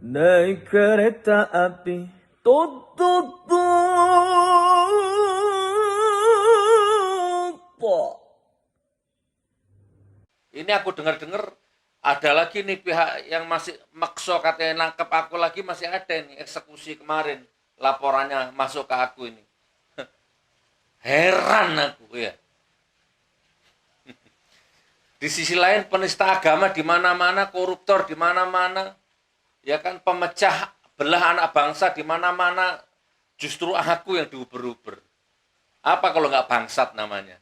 naik kereta api, tut tut tut. Ini aku dengar-dengar ada lagi nih pihak yang masih makso katanya nangkep aku lagi, masih ada nih eksekusi kemarin. Laporannya masuk ke aku ini. Heran aku ya. Di sisi lain penista agama di mana-mana, koruptor di mana-mana. Ya kan, pemecah belah anak bangsa di mana-mana. Justru aku yang diuber-uber. Apa kalau nggak bangsat namanya?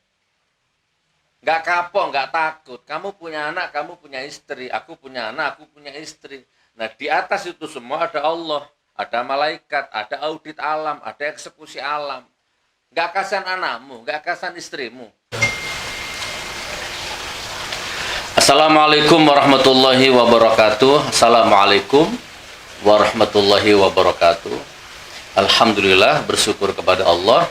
Nggak kapok, nggak takut. Kamu punya anak, kamu punya istri. Aku punya anak, aku punya istri. Nah, di atas itu semua ada Allah, ada malaikat, ada audit alam, ada eksekusi alam. Nggak kasihan anakmu, nggak kasihan istrimu. Assalamualaikum warahmatullahi wabarakatuh. Assalamualaikum warahmatullahi wabarakatuh. Alhamdulillah, bersyukur kepada Allah.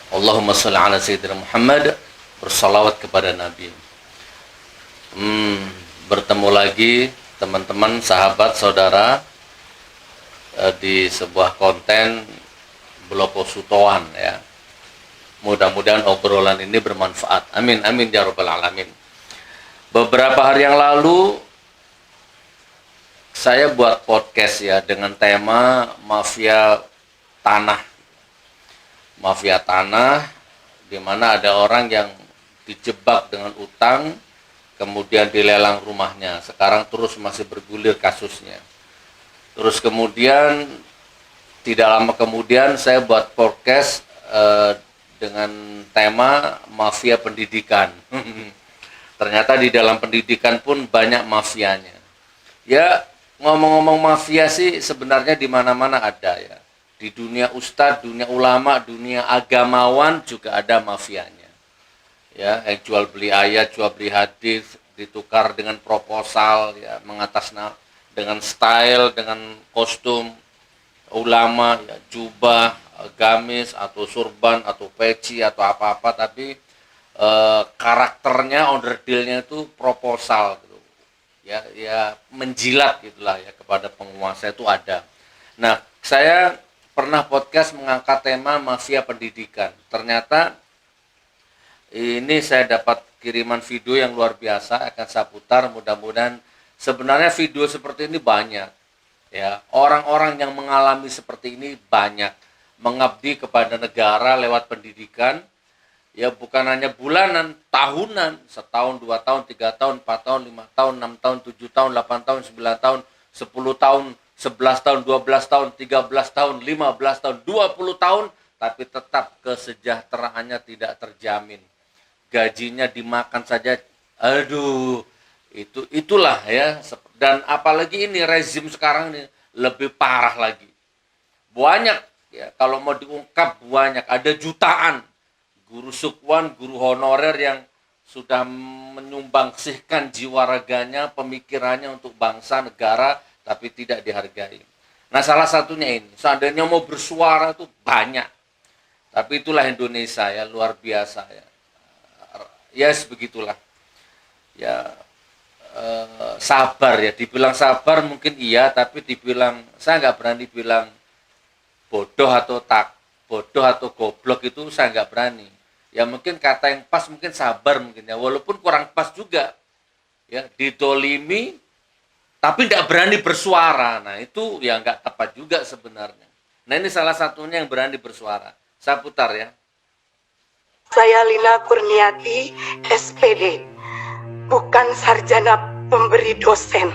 Allahumma sholli ala sayyidina Muhammad. Bersalawat kepada Nabi. Bertemu lagi teman-teman, sahabat, saudara di sebuah konten Blopo Sutoan ya. Mudah-mudahan obrolan ini bermanfaat. Amin, amin ya rabbal alamin. Beberapa hari yang lalu saya buat podcast ya dengan tema mafia tanah. Mafia tanah, di mana ada orang yang dijebak dengan utang, kemudian dilelang rumahnya. Sekarang terus masih bergulir kasusnya. Terus kemudian, tidak lama kemudian saya buat podcast dengan tema mafia pendidikan. Ternyata di dalam pendidikan pun banyak mafianya. Ya, ngomong-ngomong mafia sih sebenarnya di mana-mana ada ya. Di dunia ustadz, dunia ulama, dunia agamawan juga ada mafianya. Ya, yang jual beli ayat, jual beli hadis, ditukar dengan proposal, ya, dengan style, dengan kostum ulama, ya, jubah, gamis atau surban atau peci atau apa-apa, tapi karakternya, onderdilnya itu proposal, gitu. Ya menjilat gitulah ya kepada penguasa itu ada. Nah, saya pernah podcast mengangkat tema mafia pendidikan. Ternyata ini saya dapat kiriman video yang luar biasa, akan saya putar. Mudah-mudahan, sebenarnya video seperti ini banyak ya, orang-orang yang mengalami seperti ini banyak, mengabdi kepada negara lewat pendidikan ya, bukan hanya bulanan, tahunan, setahun, 2 tahun, 3 tahun, 4 tahun, 5 tahun, 6 tahun, 7 tahun, 8 tahun, 9 tahun, 10 tahun, 11 tahun, 12 tahun, 13 tahun, 15 tahun, 20 tahun, tapi tetap kesejahteraannya tidak terjamin. Gajinya dimakan saja, aduh, itulah ya. Dan apalagi ini rezim sekarang ini lebih parah lagi. Banyak ya, kalau mau diungkap banyak, ada jutaan guru sukwan, guru honorer yang sudah menyumbangsihkan jiwa raganya, pemikirannya untuk bangsa, negara, tapi tidak dihargai. Nah, salah satunya ini, seandainya mau bersuara itu banyak. Tapi itulah Indonesia ya, luar biasa ya. Ya, begitulah. Ya, sabar ya, dibilang sabar mungkin iya, tapi dibilang, saya nggak berani bilang bodoh atau goblok itu saya nggak berani. Ya mungkin kata yang pas mungkin sabar mungkin ya, walaupun kurang pas juga. Ya, didolimi tapi tidak berani bersuara. Nah, itu ya nggak tepat juga sebenarnya. Nah, ini salah satunya yang berani bersuara. Saya putar ya. Saya Lina Kurniati, SPD. Bukan sarjana pemberi dosen,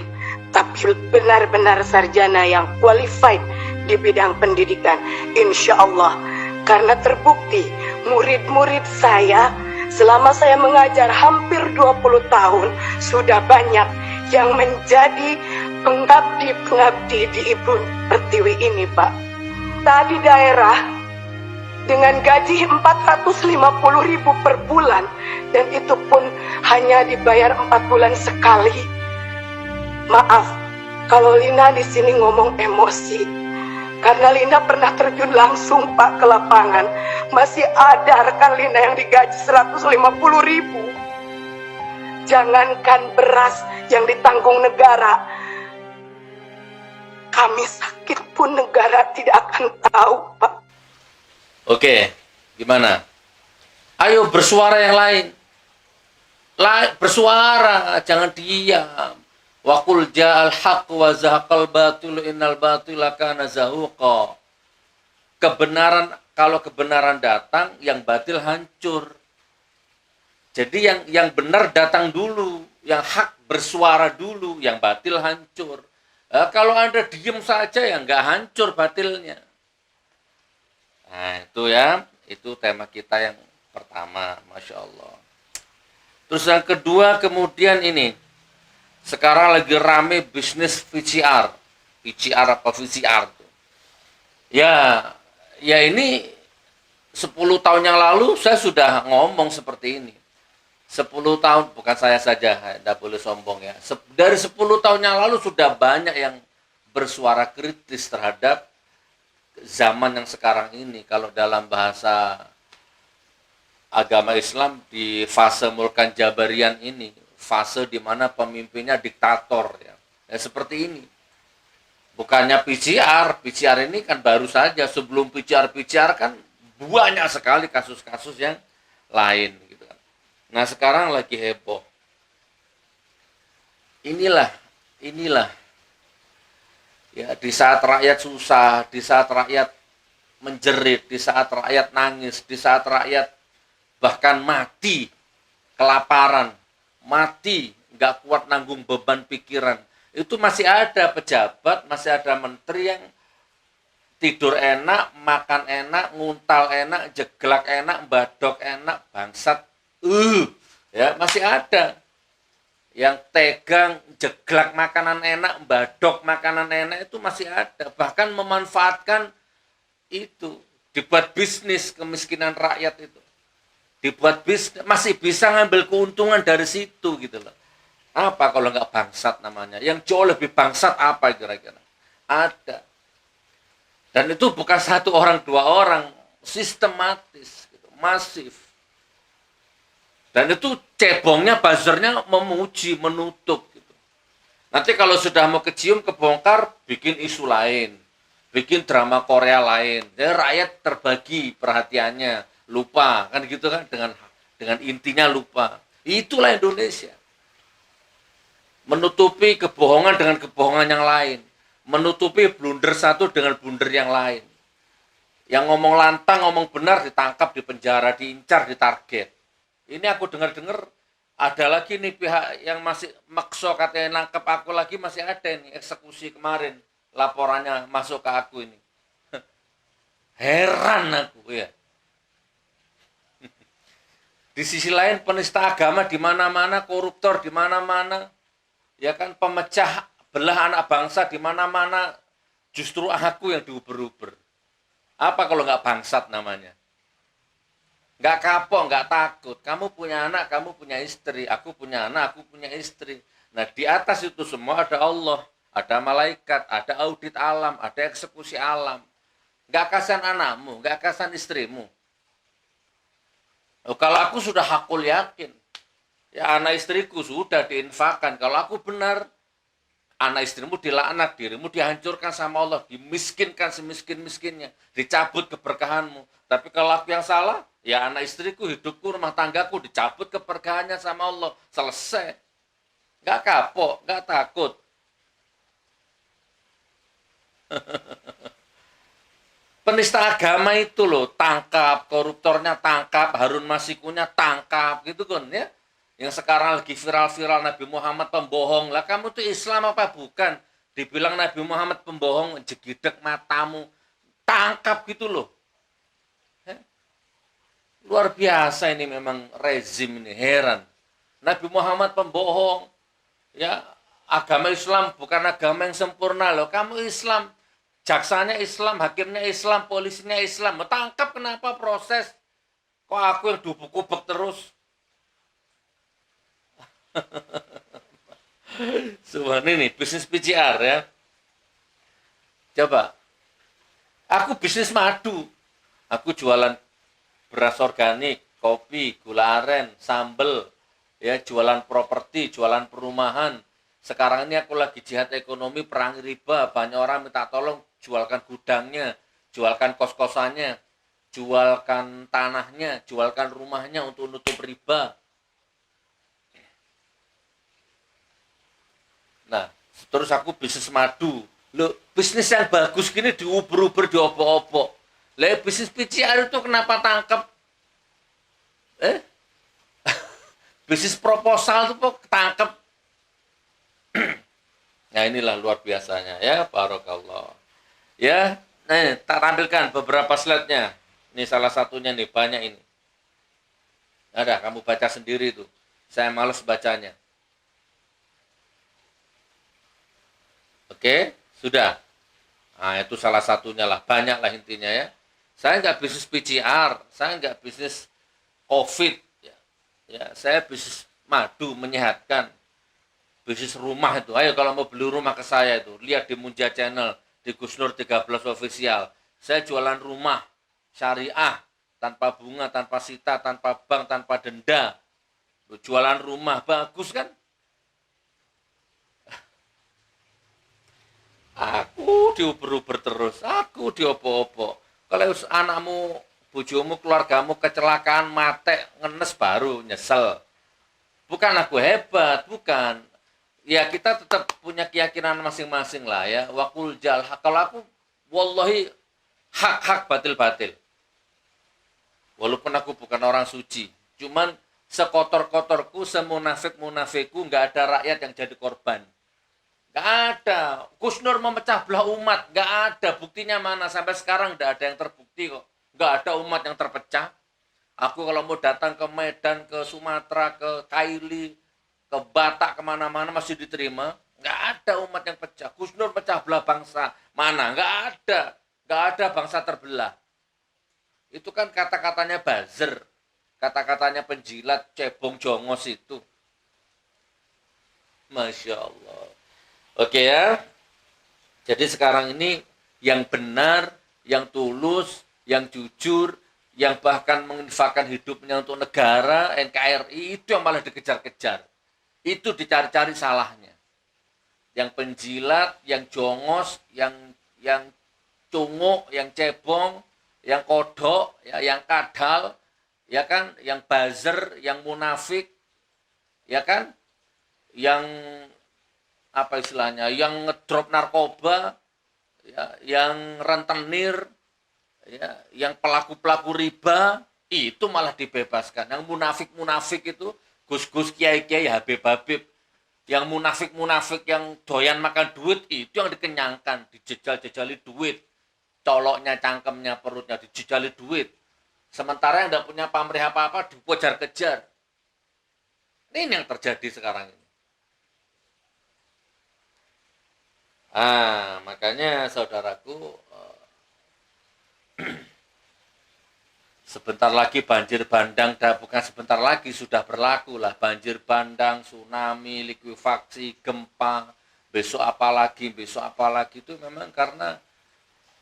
tapi benar-benar sarjana yang qualified di bidang pendidikan. Insya Allah, karena terbukti murid-murid saya selama saya mengajar hampir 20 tahun, sudah banyak yang menjadi pengabdi di Ibu Pertiwi ini, Pak. Tadi daerah dengan gaji 450.000 per bulan, dan itu pun hanya dibayar 4 bulan sekali. Maaf kalau Lina di sini ngomong emosi, karena Lina pernah terjun langsung, Pak, ke lapangan. Masih ada rekan Lina yang digaji 150.000. Jangankan beras yang ditanggung negara, kami sakit pun negara tidak akan tahu, Pak. Oke, gimana? Ayo bersuara yang lain. Bersuara, jangan diam. Wa qul ja'al haqq wa zahaqal batil innal batila kana zahuqa. Kebenaran, kalau kebenaran datang, yang batil hancur. Jadi yang benar datang dulu, yang hak bersuara dulu, yang batil hancur. Kalau Anda diem saja ya nggak hancur batilnya. Nah itu ya, itu tema kita yang pertama, Masya Allah. Terus yang kedua kemudian ini, sekarang lagi rame bisnis VCR. VCR apa VCR tuh? Ya ini 10 tahun yang lalu saya sudah ngomong seperti ini. 10 tahun, bukan saya saja, tidak boleh sombong ya. Dari 10 tahun yang lalu sudah banyak yang bersuara kritis terhadap zaman yang sekarang ini. Kalau dalam bahasa agama Islam di fase Mulkan Jabarian ini, fase di mana pemimpinnya diktator ya. Seperti ini. Bukannya PCR ini kan baru saja. Sebelum PCR kan banyak sekali kasus-kasus yang lain gitu kan. Nah, sekarang lagi heboh. Inilah ya, di saat rakyat susah, di saat rakyat menjerit, di saat rakyat nangis, di saat rakyat bahkan mati kelaparan, mati nggak kuat nanggung beban pikiran, itu masih ada pejabat, masih ada menteri yang tidur enak, makan enak, nguntal enak, jeglak enak, badok enak, bangsat, ya masih ada yang tegang, jeglak makanan enak, badok makanan enak, itu masih ada. Bahkan memanfaatkan itu, dibuat bisnis kemiskinan rakyat itu. Dibuat bisnis, masih bisa ngambil keuntungan dari situ gitu loh. Apa kalau nggak bangsat namanya? Yang jauh lebih bangsat apa kira-kira? Ada. Dan itu bukan satu orang, dua orang, sistematis, gitu, masif. Dan itu cebongnya, buzzernya memuji, menutup. Gitu. Nanti kalau sudah mau kecium, kebongkar, bikin isu lain. Bikin drama Korea lain. Jadi rakyat terbagi perhatiannya. Lupa. Kan gitu kan. Dengan intinya lupa. Itulah Indonesia. Menutupi kebohongan dengan kebohongan yang lain. Menutupi blunder satu dengan blunder yang lain. Yang ngomong lantang, ngomong benar, ditangkap, dipenjara, diincar, ditarget. Ini aku dengar-dengar ada lagi nih pihak yang masih makso katanya nangkep aku lagi, masih ada nih eksekusi kemarin, laporannya masuk ke aku ini. Heran aku ya. Di sisi lain penista agama di mana-mana, koruptor di mana-mana, ya kan, pemecah belah anak bangsa di mana-mana, justru aku yang diuber-uber. Apa kalau nggak bangsat namanya? Nggak kapok, nggak takut. Kamu punya anak, kamu punya istri. Aku punya anak, aku punya istri. Nah, di atas itu semua ada Allah, ada malaikat, ada audit alam, ada eksekusi alam. Nggak kasihan anakmu, nggak kasihan istrimu. Oh, kalau aku sudah hakul yakin, ya anak istriku sudah diinfakkan. Kalau aku benar, anak istrimu dilaknat, dirimu dihancurkan sama Allah, dimiskinkan semiskin-miskinnya, dicabut keberkahanmu. Tapi kalau aku yang salah, ya anak istriku, hidupku, rumah tanggaku dicabut keberkahannya sama Allah. Selesai. Nggak kapok, nggak takut. Penista agama itu loh, tangkap, koruptornya tangkap, Harun Masikunya tangkap, gitu kan ya. Yang sekarang lagi viral-viral Nabi Muhammad pembohong. Lah kamu tuh Islam apa bukan? Dibilang Nabi Muhammad pembohong, jegidek matamu. Tangkap gitu loh. Luar biasa ini memang rezim ini, heran. Nabi Muhammad pembohong. Ya, agama Islam bukan agama yang sempurna loh. Kamu Islam, jaksanya Islam, hakimnya Islam, polisinya Islam. Tangkap kenapa proses? Kok aku yang dubuk-kubuk terus? Subhan ini bisnis PCR ya. Coba, aku bisnis madu, aku jualan beras organik, kopi, gula aren, sambel, ya jualan properti, jualan perumahan, Sekarang ini aku lagi jihad ekonomi, perang riba, banyak orang minta tolong jualkan gudangnya, jualkan kos-kosannya, jualkan tanahnya, jualkan rumahnya untuk nutup riba. Nah, terus aku bisnis madu. Loh, bisnis yang bagus gini diuber-uber, diopo-opo. Lah, bisnis PCR itu kenapa tangkep? Bisnis proposal itu kok ketangkep. Nah, inilah luar biasanya ya, barakallah. Ya, nah, tak tampilkan beberapa slide-nya. Ini salah satunya nih, banyak ini. Ada, kamu baca sendiri itu. Saya males bacanya. Oke, sudah. Nah, itu salah satunya lah. Banyak lah intinya ya. Saya nggak bisnis PCR, saya nggak bisnis COVID. Ya, saya bisnis madu, menyehatkan. Bisnis rumah itu. Ayo kalau mau beli rumah ke saya itu, lihat di Munja Channel, di Gus Nur 13 Official. Saya jualan rumah, syariah, tanpa bunga, tanpa sita, tanpa bank, tanpa denda. Jualan rumah, bagus kan? Aku diuber-uber terus, aku diopo-opo. Kalau anakmu, bojomu, keluargamu kecelakaan, mati, ngenes baru nyesel. Bukan aku hebat, bukan. Ya kita tetap punya keyakinan masing-masing lah ya. Wakul jal, kalau aku, wallahi hak-hak batil-batil. Walaupun aku bukan orang suci, cuman sekotor-kotorku, semunafik-munafikku, nggak ada rakyat yang jadi korban. Nggak ada. Gus Nur memecah belah umat. Nggak ada. Buktinya mana? Sampai sekarang nggak ada yang terbukti kok. Nggak ada umat yang terpecah. Aku kalau mau datang ke Medan, ke Sumatera, ke Kaili, ke Batak, kemana-mana masih diterima. Nggak ada umat yang pecah. Gus Nur pecah belah bangsa. Mana? Nggak ada. Nggak ada bangsa terbelah. Itu kan kata-katanya buzzer. Kata-katanya penjilat, cebong, jongos itu. Masya Allah. Oke ya. Jadi sekarang ini yang benar, yang tulus, yang jujur, yang bahkan menginfakkan hidupnya untuk negara, NKRI, itu yang malah dikejar-kejar. Itu dicari-cari salahnya. Yang penjilat, yang jongos, yang cunguk, yang cebong, yang kodok, ya, yang kadal, ya kan, yang buzzer, yang munafik, ya kan, yang apa istilahnya, yang ngedrop narkoba, ya, yang rentenir, ya, yang pelaku-pelaku riba, itu malah dibebaskan. Yang munafik-munafik itu, gus-gus, kiai-kiai, habib-habib, yang munafik-munafik, yang doyan makan duit, itu yang dikenyangkan, dijejal-jejali duit, coloknya, cangkemnya, perutnya, dijejali duit. Sementara yang tidak punya pamrih apa-apa, dikejar-kejar. Ini yang terjadi sekarang ini. Makanya saudaraku, sebentar lagi banjir bandang, bukan sebentar lagi, sudah berlaku lah. Banjir bandang, tsunami, likuifaksi, gempa, besok apa lagi itu memang karena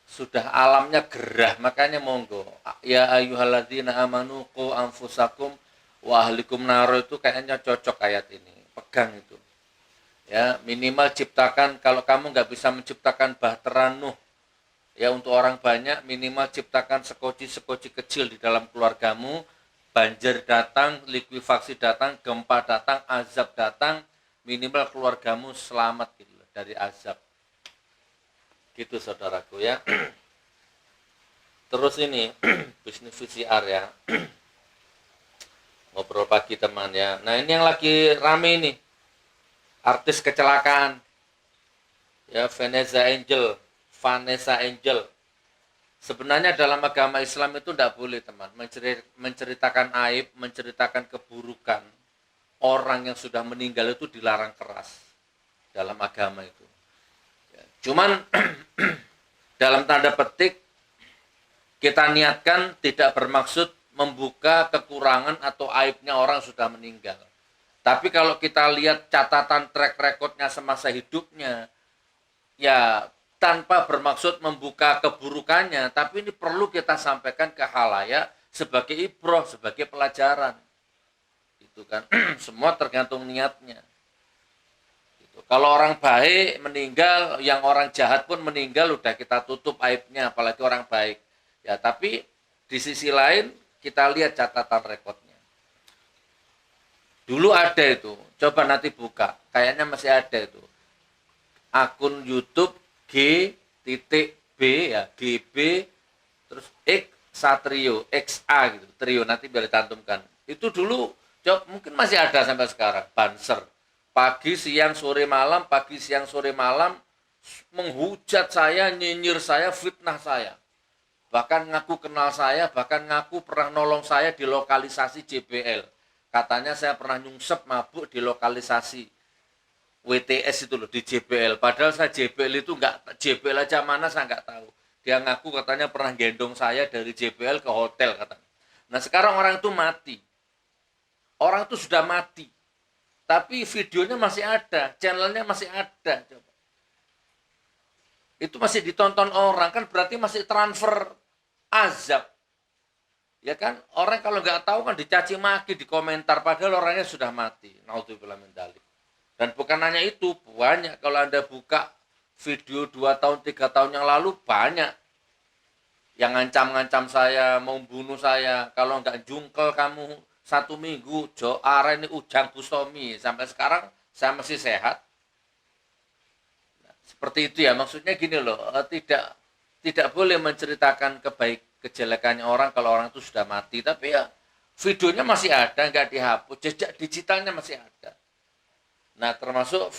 sudah alamnya gerah. Makanya monggo, ya ayyuhalladzina amanu qu anfusakum wa ahlikum nar, itu kayaknya cocok ayat ini. Pegang itu. Ya, minimal ciptakan, kalau kamu nggak bisa menciptakan bahtera Nuh ya untuk orang banyak, minimal ciptakan sekoci-sekoci kecil di dalam keluargamu. Banjir datang, likuifaksi datang, gempa datang, azab datang, minimal keluargamu selamat gitu dari azab. Gitu saudaraku ya. Terus ini bisnis VCR ya. Ngobrol pagi teman ya. Nah, ini yang lagi rame nih. Artis kecelakaan ya, Vanessa Angel. Sebenarnya dalam agama Islam itu tidak boleh teman menceritakan aib, menceritakan keburukan orang yang sudah meninggal, itu dilarang keras dalam agama itu ya. Cuman dalam tanda petik kita niatkan tidak bermaksud membuka kekurangan atau aibnya orang sudah meninggal. Tapi kalau kita lihat catatan track recordnya semasa hidupnya, ya tanpa bermaksud membuka keburukannya, tapi ini perlu kita sampaikan ke khalayak sebagai ibrah, sebagai pelajaran. Itu kan semua tergantung niatnya. Gitu. Kalau orang baik meninggal, yang orang jahat pun meninggal, udah kita tutup aibnya, apalagi orang baik. Ya, tapi di sisi lain kita lihat catatan rekodnya. Dulu ada itu, coba nanti buka, kayaknya masih ada itu. Akun YouTube G.B ya, GB terus X Satrio, XA gitu, trio nanti biar dicantumkan. Itu dulu mungkin masih ada sampai sekarang, Banser. Pagi, siang, sore, malam, pagi, siang, sore, malam menghujat saya, nyinyir saya, fitnah saya. Bahkan ngaku kenal saya, bahkan ngaku pernah nolong saya di lokalisasi JBL. Katanya saya pernah nyungsep mabuk di lokalisasi WTS itu loh, di JBL. Padahal saya JBL itu enggak, JBL aja mana saya enggak tahu. Dia ngaku katanya pernah gendong saya dari JBL ke hotel katanya. Nah sekarang orang itu mati. Orang itu sudah mati. Tapi videonya masih ada, channelnya masih ada. Coba. Itu masih ditonton orang, kan berarti masih transfer azab. Ya kan, orang kalau nggak tahu kan dicaci maki di komentar, padahal orangnya sudah mati. Naudzubillah min dzalik. Dan bukan hanya itu, banyak kalau Anda buka video 2 tahun, 3 tahun yang lalu, banyak yang ngancam-ngancam saya, mau bunuh saya, kalau nggak jungkel kamu 1 minggu, Jo Ara ini Ujang Bustomi, sampai sekarang saya masih sehat. Nah, seperti itu ya, maksudnya gini loh, tidak boleh menceritakan kejelekannya orang kalau orang itu sudah mati, tapi ya videonya masih ada, nggak dihapus, jejak digitalnya masih ada. Nah, termasuk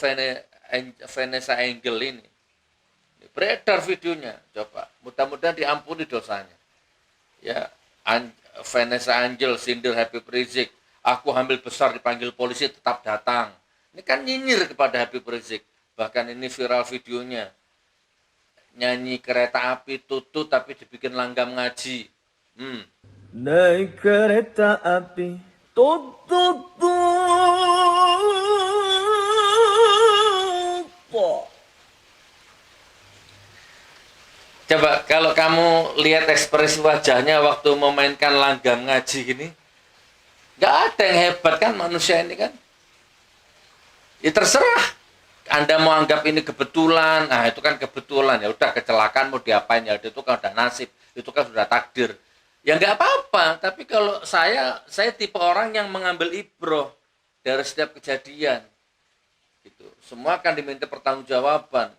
Vanessa Angel ini beredar videonya, coba, mudah-mudahan diampuni dosanya. Ya, Vanessa Angel sindir Habib Rizik, aku hamil besar dipanggil polisi tetap datang. Ini kan nyinyir kepada Habib Rizik. Bahkan ini viral videonya. Nyanyi kereta api tutut tapi dibikin langgam ngaji. Naik kereta api tutut. Coba kalau kamu lihat ekspresi wajahnya waktu memainkan langgam ngaji gini, nggak ada yang hebat kan manusia ini kan. Ya terserah. Anda mau anggap ini kebetulan, nah itu kan kebetulan, ya udah kecelakaan mau diapain ya, itu kan udah nasib, itu kan sudah takdir. Ya nggak apa-apa, tapi kalau saya tipe orang yang mengambil ibroh dari setiap kejadian. Gitu. Semua akan diminta pertanggungjawaban.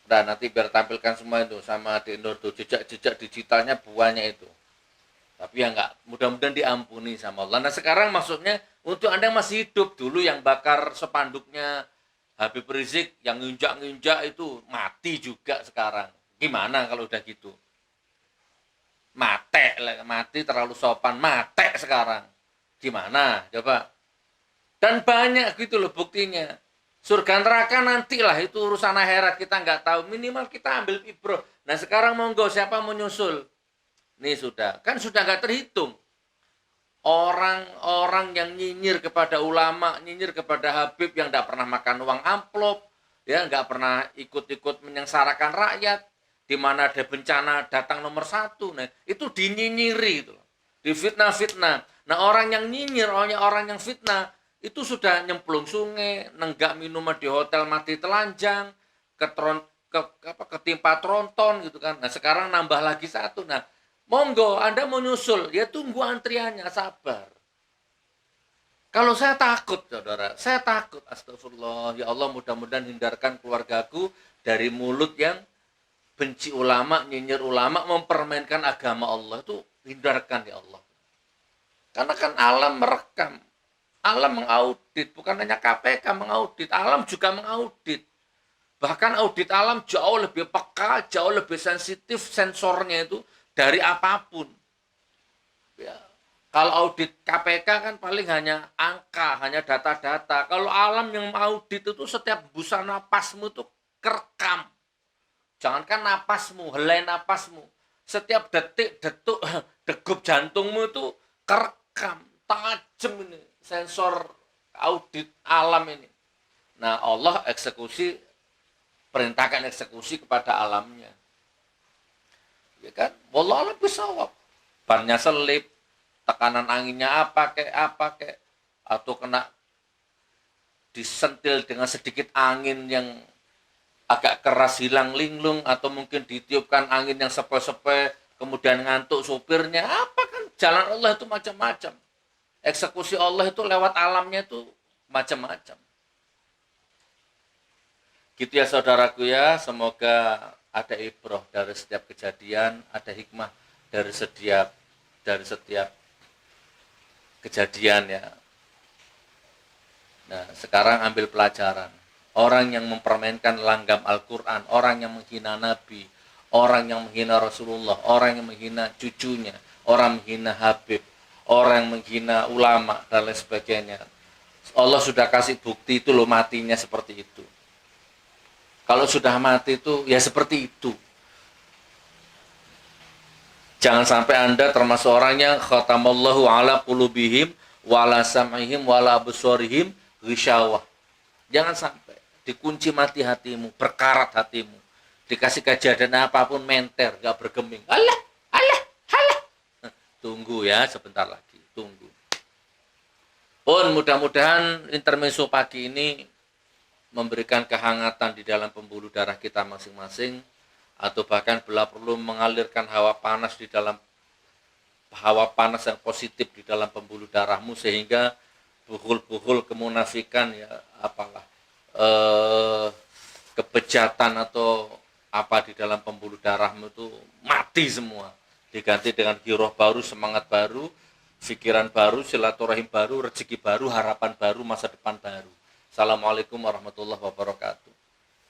Nah, nanti biar tampilkan semua itu sama di Nur tuh jejak-jejak digitalnya banyak itu. Tapi ya enggak, mudah-mudahan diampuni sama Allah. Nah, sekarang maksudnya untuk Anda yang masih hidup, dulu yang bakar spanduknya Habib Rizik yang nginjak-nginjak itu mati juga sekarang. Gimana kalau udah gitu? Mati terlalu sopan, mati sekarang. Gimana? Coba. Dan banyak gitu loh buktinya. Surga neraka nantilah, itu urusan akhirat, kita nggak tahu. Minimal kita ambil ibroh. Nah sekarang monggo siapa mau nyusul? Nih sudah, kan sudah nggak terhitung. Orang-orang yang nyinyir kepada ulama, nyinyir kepada Habib yang nggak pernah makan uang amplop, ya nggak pernah ikut-ikut menyengsarakan rakyat, di mana ada bencana datang nomor 1. Nah itu dinyinyiri itu, difitnah-fitnah. Nah orang yang nyinyir, orang yang fitnah, itu sudah nyemplung sungai, nenggak minuman di hotel mati telanjang, ketimpa tronton gitu kan. Nah sekarang nambah lagi 1. Nah monggo Anda mau nyusul, ya tunggu antriannya, sabar. Kalau saya takut, saudara, saya takut, astagfirullah, ya Allah mudah-mudahan hindarkan keluargaku dari mulut yang benci ulama, nyinyir ulama, mempermainkan agama Allah, itu hindarkan ya Allah. Karena kan alam merekam. Alam mengaudit, bukan hanya KPK mengaudit, alam juga mengaudit. Bahkan audit alam jauh lebih peka, jauh lebih sensitif sensornya itu dari apapun. Ya. Kalau audit KPK kan paling hanya angka, hanya data-data. Kalau alam yang mengaudit itu setiap busa napasmu itu kerekam. Jangankan napasmu, helai napasmu. Setiap detik-detik degup jantungmu itu kerekam, tajam ini. Sensor audit alam ini. Nah Allah perintahkan eksekusi kepada alamnya. Ya kan? Wallahu a'lam bishawab. Bannya selip, tekanan anginnya apa kek, atau kena disentil dengan sedikit angin yang agak keras hilang linglung, atau mungkin ditiupkan angin yang sepoi-sepoi kemudian ngantuk supirnya. Apa kan jalan Allah itu macam-macam. Eksekusi Allah itu lewat alamnya itu macam-macam. Gitu ya saudaraku ya, semoga ada ibrah dari setiap kejadian, ada hikmah dari setiap kejadian ya. Nah, sekarang ambil pelajaran. Orang yang mempermainkan langgam Al-Quran, orang yang menghina Nabi, orang yang menghina Rasulullah, orang yang menghina cucunya, orang menghina Habib, orang yang menghina ulama, dan lain sebagainya. Allah sudah kasih bukti itu loh, matinya seperti itu. Kalau sudah mati itu, ya seperti itu. Jangan sampai Anda termasuk orang yang khatamallahu ala qulubihim, wala sam'ihim, wala absarihim, ghisyawah. Jangan sampai dikunci mati hatimu, berkarat hatimu. Dikasih kejadian apapun menter, gak bergeming. Allah. Tunggu ya, sebentar lagi. Tunggu. Mudah-mudahan intermezzo pagi ini memberikan kehangatan di dalam pembuluh darah kita masing-masing, atau bahkan bila perlu mengalirkan hawa panas yang positif di dalam pembuluh darahmu, sehingga buhul-buhul kemunafikan ya kebejatan atau apa di dalam pembuluh darahmu itu mati semua, diganti dengan giroh baru, semangat baru, pikiran baru, silaturahim baru, rezeki baru, harapan baru, masa depan baru. Assalamualaikum warahmatullahi wabarakatuh.